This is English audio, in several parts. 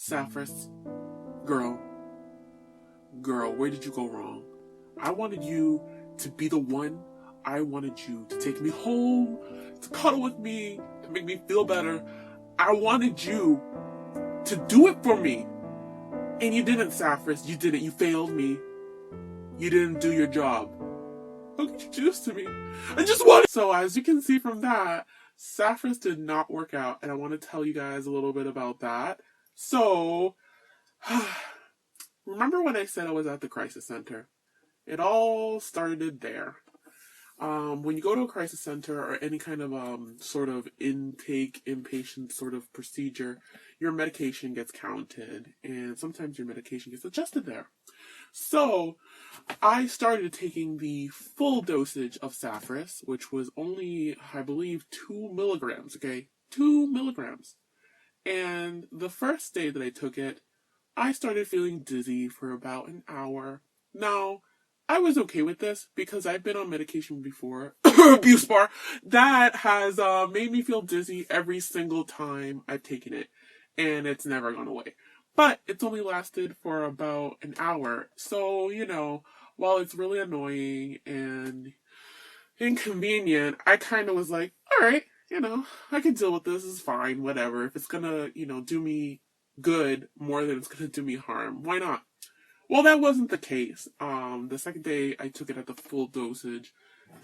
Saphris, girl, where did you go wrong? I wanted you to be the one. I wanted you to take me home, to cuddle with me, to make me feel better. I wanted you to do it for me. And you didn't, Saphris. You didn't. You failed me. You didn't do your job. How could you do this to me? I just wanted... So as you can see from that, Saphris did not work out. And I want to tell you guys a little bit about that. So, remember when I said I was at the crisis center? It all started there. When you go to a crisis center or any kind of sort of inpatient sort of procedure, your medication gets counted, and sometimes your medication gets adjusted there. So, I started taking the full dosage of Saphris, which was only, I believe, 2 milligrams, okay? 2 milligrams. And the first day that I took it, I started feeling dizzy for about an hour. Now, I was okay with this because I've been on medication before, abuse bar, that has made me feel dizzy every single time I've taken it, and it's never gone away. But it's only lasted for about an hour, so, you know, while it's really annoying and inconvenient, I kind of was like, alright, you know, I can deal with this, it's fine, whatever. If it's gonna, you know, do me good more than it's gonna do me harm, why not? Well, that wasn't the case. The second day I took it at the full dosage,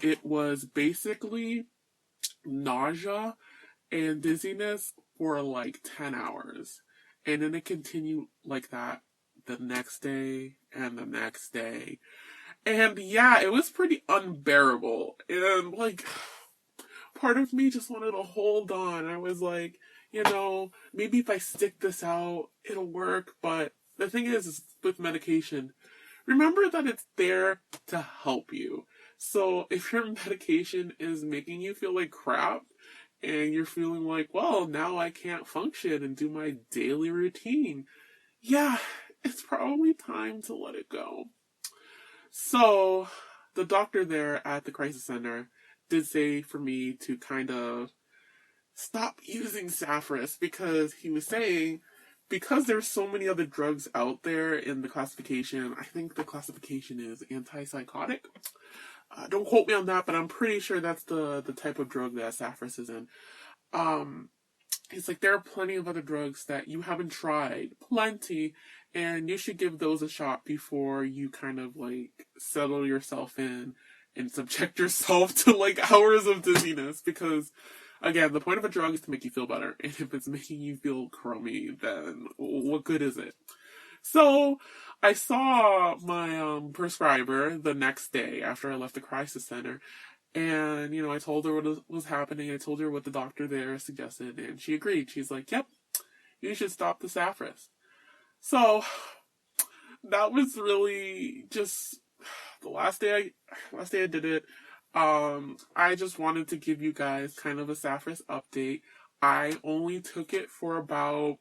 it was basically nausea and dizziness for like 10 hours. And then it continued like that the next day and the next day. And yeah, it was pretty unbearable. And like, part of me just wanted to hold on. I was like, you know, maybe if I stick this out, it'll work. But the thing is with medication, remember that it's there to help you. So if your medication is making you feel like crap, and you're feeling like, well, now I can't function and do my daily routine, yeah, it's probably time to let it go. So the doctor there at the crisis center did say for me to kind of stop using Saphris because he was saying, because there's so many other drugs out there in the classification, I think the classification is antipsychotic. Don't quote me on that, but I'm pretty sure that's the type of drug that Saphris is in. It's like there are plenty of other drugs that you haven't tried. Plenty. And you should give those a shot before you kind of like settle yourself in and subject yourself to like hours of dizziness. Because, again, the point of a drug is to make you feel better. And if it's making you feel crummy, then what good is it? So, I saw my prescriber the next day after I left the crisis center. And, you know, I told her what was happening. I told her what the doctor there suggested. And she agreed. She's like, yep, you should stop the Saphris. So, that was really just the last day I did it. I just wanted to give you guys kind of a Saphris update. I only took it for about,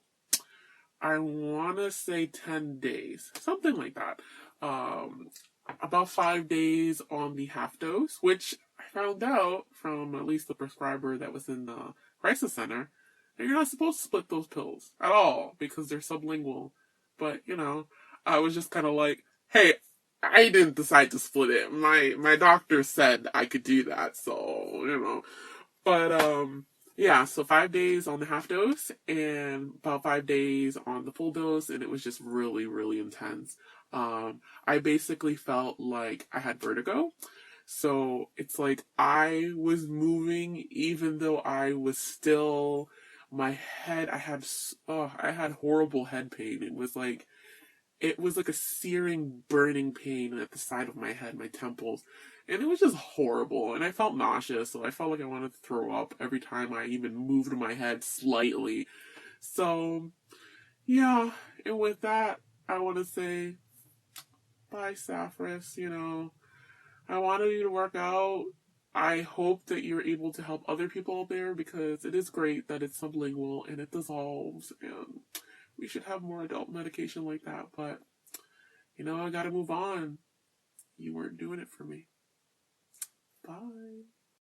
I want to say 10 days, something like that. About 5 days on the half dose, which I found out from at least the prescriber that was in the crisis center that you're not supposed to split those pills at all because they're sublingual. But, you know, I was just kind of like, hey, I didn't decide to split it. My doctor said I could do that, so, you know. But, yeah, so 5 days on the half dose and about 5 days on the full dose, and it was just really, really intense. I basically felt like I had vertigo. So it's like I was moving even though I was still, my head, I had horrible head pain. It was like a searing, burning pain at the side of my head, my temples. And it was just horrible. And I felt nauseous, so I felt like I wanted to throw up every time I even moved my head slightly. So, yeah. And with that, I want to say, bye, Saphris. You know, I wanted you to work out. I hope that you're able to help other people out there because it is great that it's sublingual and it dissolves. And we should have more adult medication like that. But, you know, I gotta move on. You weren't doing it for me. Bye.